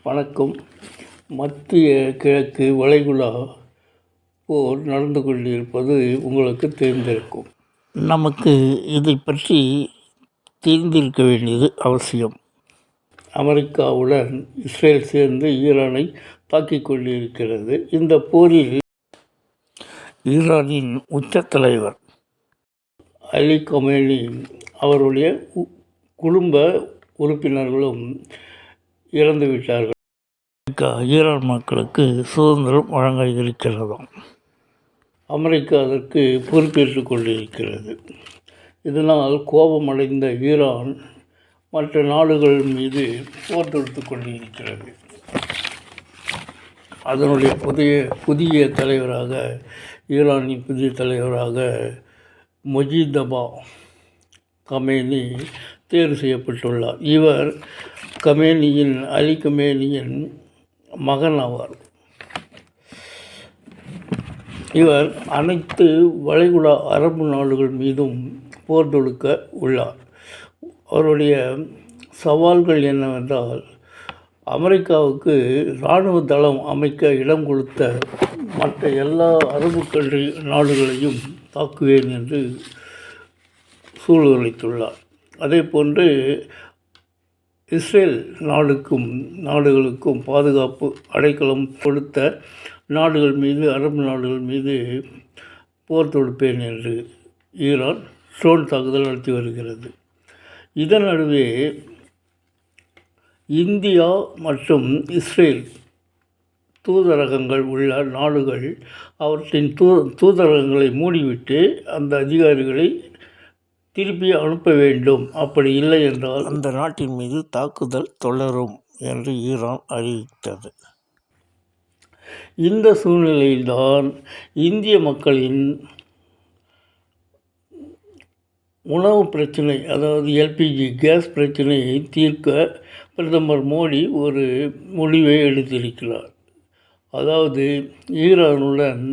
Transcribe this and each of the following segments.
வணக்கம். மத்திய கிழக்கு வளைகுடா போர் நடந்து கொண்டிருப்பது உங்களுக்கு தெரிந்திருக்கும். நமக்கு இதை பற்றி தெரிந்திருக்க வேண்டியது அவசியம். அமெரிக்காவுடன் இஸ்ரேல் சேர்ந்து ஈரானை தாக்கிக் கொண்டிருக்கிறது. இந்த போரில் ஈரானின் உச்ச தலைவர் அலி கமேனி அவருடைய குடும்ப உறுப்பினர்களும் இறந்துவிட்டார்கள். ஈரான் மக்களுக்கு சுதந்திரம் வழங்க இருக்கிறதாம். அமெரிக்கா அதற்கு பொறுப்பேற்றுக் கொண்டிருக்கிறது. இதனால் கோபமடைந்த ஈரான் மற்ற நாடுகள் மீது போர் தொடுத்து கொண்டிருக்கிறது. அதனுடைய புதிய தலைவராக ஈரானின் புதிய தலைவராக முஜிதபா கமேனி தேர்வு செய்யப்பட்டுள்ளார். இவர் அலி கமேனியின் மகன் ஆவார். இவர் அனைத்து வளைகுடா அரபு நாடுகள் மீதும் போர் தொடுக்க உள்ளார். அவருடைய சவால்கள் என்னவென்றால், அமெரிக்காவுக்கு இராணுவ தளம் அமைக்க இடம் கொடுத்த மற்ற எல்லா அரபு நாடுகளையும் தாக்குவேன் என்று சூழ்நிலைத்துள்ளார். அதே போன்று இஸ்ரேல் நாடுகளுக்கும் பாதுகாப்பு அடைக்கலம் கொடுத்த நாடுகள் மீது, அரபு நாடுகள் மீது போர் தொடுப்பேன் என்று ஈரான் ட்ரோன் தாக்குதல் நடத்தி வருகிறது. இதன் நடுவே இந்தியா மற்றும் இஸ்ரேல் தூதரகங்கள் உள்ள நாடுகள் அவற்றின் தூதரகங்களை மூடிவிட்டு அந்த அதிகாரிகளை திருப்பி அனுப்ப வேண்டும். அப்படி இல்லை என்றால் அந்த நாட்டின் மீது தாக்குதல் தொடரும் என்று ஈரான் அறிவித்தது. இந்த சூழ்நிலையில்தான் இந்திய மக்களின் உணவு பிரச்சனை, அதாவது எல்பிஜி கேஸ் பிரச்சனையை தீர்க்க பிரதமர் மோடி ஒரு முடிவை எடுத்திருக்கிறார். அதாவது ஈரானுடன்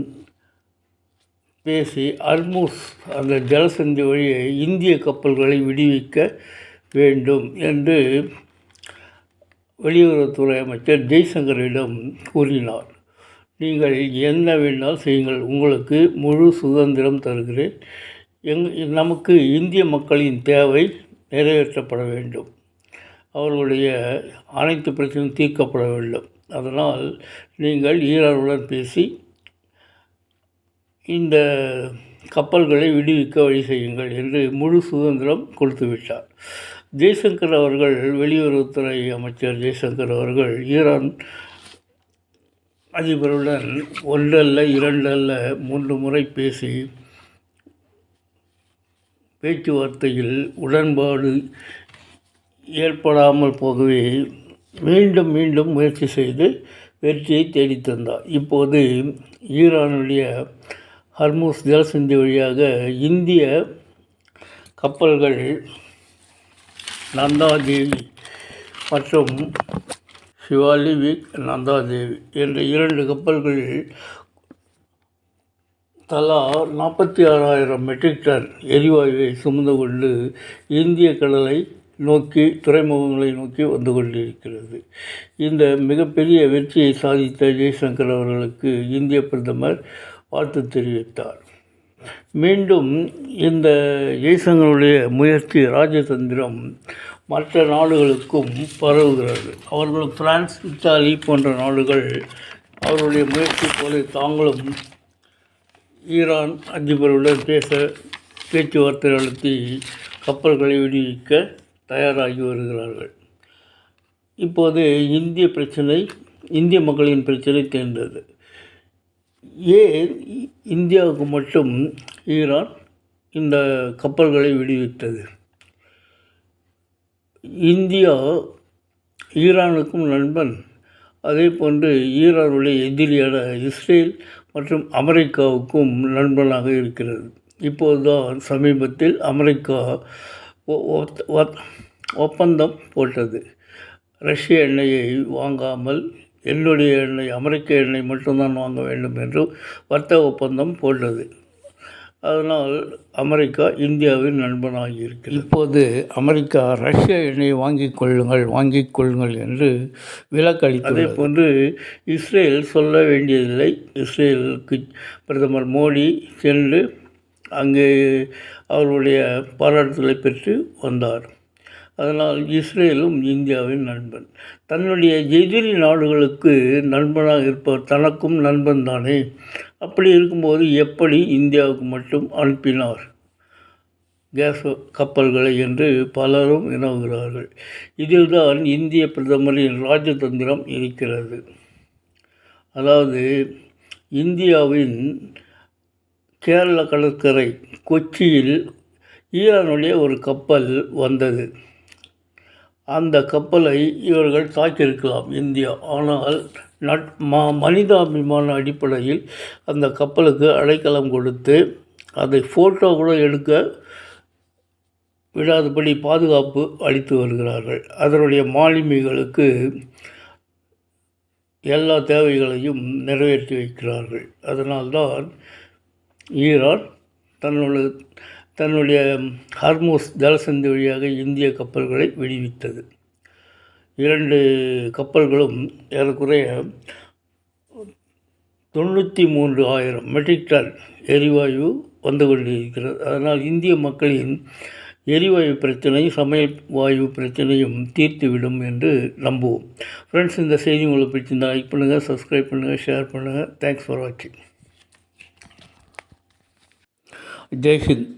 பேசி ஹர்முஸ் அந்த ஜலசந்தி வழியை இந்திய கப்பல்களை விடுவிக்க வேண்டும் என்று வெளியுறவுத்துறை அமைச்சர் ஜெய்சங்கரிடம் கூறினார். நீங்கள் என்ன வேண்டால் செய்யுங்கள், உங்களுக்கு முழு சுதந்திரம் தருகிறேன். நமக்கு இந்திய மக்களின் தேவை நிறைவேற்றப்பட வேண்டும், அவர்களுடைய அனைத்து பிரச்சனையும் தீர்க்கப்பட வேண்டும். அதனால் நீங்கள் ஈரானுடன் பேசி இந்த கப்பல்களை விடுவிக்க வழி செய்யுங்கள் என்று முழு சுதந்திரம் கொடுத்து விட்டார். ஜெய்சங்கர் அவர்கள், வெளியுறவுத்துறை அமைச்சர் ஜெய்சங்கர் அவர்கள் ஈரான் அதிபருடன் ஒன்றல்ல, இரண்டல்ல, 3 முறை பேசி பேச்சுவார்த்தையில் உடன்பாடு ஏற்படாமல் போகவே மீண்டும் மீண்டும் முயற்சி செய்து வெற்றியை தேடித்தந்தார். இப்போது ஈரானுடைய ஹர்முஸ் ஜலசந்தி வழியாக இந்திய கப்பல்கள் நந்தாதேவி மற்றும் சிவாலிவிக் நந்தாதேவி என்ற 2 கப்பல்கள் தலா 46,000 மெட்ரிக் டன் எரிவாயுவை சுமந்து கொண்டு இந்திய கடலை நோக்கி, துறைமுகங்களை நோக்கி வந்து கொண்டிருக்கிறது. இந்த மிகப்பெரிய வெற்றியை சாதித்த ஜெய்சங்கர் அவர்களுக்கு இந்திய பிரதமர் வாழ்த்து தெரிவித்தார். மீண்டும் இந்த ஜெய்சங்கருடைய முயற்சி, ராஜதந்திரம் மற்ற நாடுகளுக்கும் பரவுகிறது. அவர்களும் பிரான்ஸ், இத்தாலி போன்ற நாடுகள் அவருடைய முயற்சி போல தாங்களும் ஈரான் அதிபருடன் பேச்சுவார்த்தை நடத்தி கப்பல்களை விடுவிக்க தயாராகி வருகிறார்கள். இப்போது இந்திய மக்களின் பிரச்சனை தேர்ந்தது. ஏன் இந்தியாவுக்கு மட்டும் ஈரான் இந்த கப்பல்களை விடுவித்தது? இந்தியா ஈரானுக்கும் நண்பன், அதே போன்று ஈரானுடைய எதிரியான இஸ்ரேல் மற்றும் அமெரிக்காவுக்கும் நண்பனாக இருக்கிறது. இப்போதுதான் சமீபத்தில் அமெரிக்கா ஒப்பந்தம் போட்டது. ரஷ்ய எண்ணெயை வாங்காமல் என்னுடைய எண்ணெய், அமெரிக்க எண்ணெய் மட்டும்தான் வாங்க வேண்டும் என்று வர்த்தக ஒப்பந்தம் போட்டது. அதனால் அமெரிக்கா இந்தியாவின் நண்பனாகி இருக்கிறது. இப்போது அமெரிக்கா ரஷ்ய எண்ணெயை வாங்கிக் கொள்ளுங்கள் என்று விலக்களித்தது. அதே போன்று இஸ்ரேல் சொல்ல வேண்டியதில்லை. இஸ்ரேலுக்கு பிரதமர் மோடி சென்று அங்கே அவர்களுடைய பாராட்டுதலை பெற்று வந்தார். அதனால் இஸ்ரேலும் இந்தியாவின் நண்பன். தன்னுடைய எதிரி நாடுகளுக்கு நண்பனாக இருப்பவர் தனக்கும் நண்பன் தானே. அப்படி இருக்கும்போது எப்படி இந்தியாவுக்கு மட்டும் அனுப்பினார் கேஸ் கப்பல்களை என்று பலரும் வினவுகிறார்கள். இதில்தான் இந்திய பிரதமரின் ராஜதந்திரம் இருக்கிறது. அதாவது இந்தியாவின் கேரள கடற்கரை கொச்சியில் ஈரானுடைய ஒரு கப்பல் வந்தது. அந்த கப்பலை இவர்கள் தாக்கியிருக்கலாம் இந்தியா. ஆனால் மனிதாபிமான அடிப்படையில் அந்த கப்பலுக்கு அடைக்கலம் கொடுத்து அதை ஃபோட்டோ கூட எடுக்க விடாதபடி பாதுகாப்பு அளித்து வருகிறார்கள். அதனுடைய மாலுமிகளுக்கு எல்லா தேவைகளையும் நிறைவேற்றி வைக்கிறார்கள். அதனால்தான் ஈரான் தன்னுடைய ஹார்மோஸ் ஜலசந்தி வழியாக இந்திய கப்பல்களை விடுவித்தது. 2 கப்பல்களும் ஏறக்குறைய 93,000 மெட்ரிக் டன் எரிவாயு வந்து கொண்டிருக்கிறது. அதனால் இந்திய மக்களின் எரிவாயு பிரச்சனை, சமையல் வாயு பிரச்சனையும் தீர்த்துவிடும் என்று நம்புவோம். ஃப்ரெண்ட்ஸ், இந்த செய்தி உங்களுக்கு பிடிச்சிருந்தால் லைக் பண்ணுங்கள், சப்ஸ்கிரைப் பண்ணுங்கள், ஷேர் பண்ணுங்கள். தேங்க்ஸ் ஃபார் வாட்சிங். ஜெய் ஹிந்த்.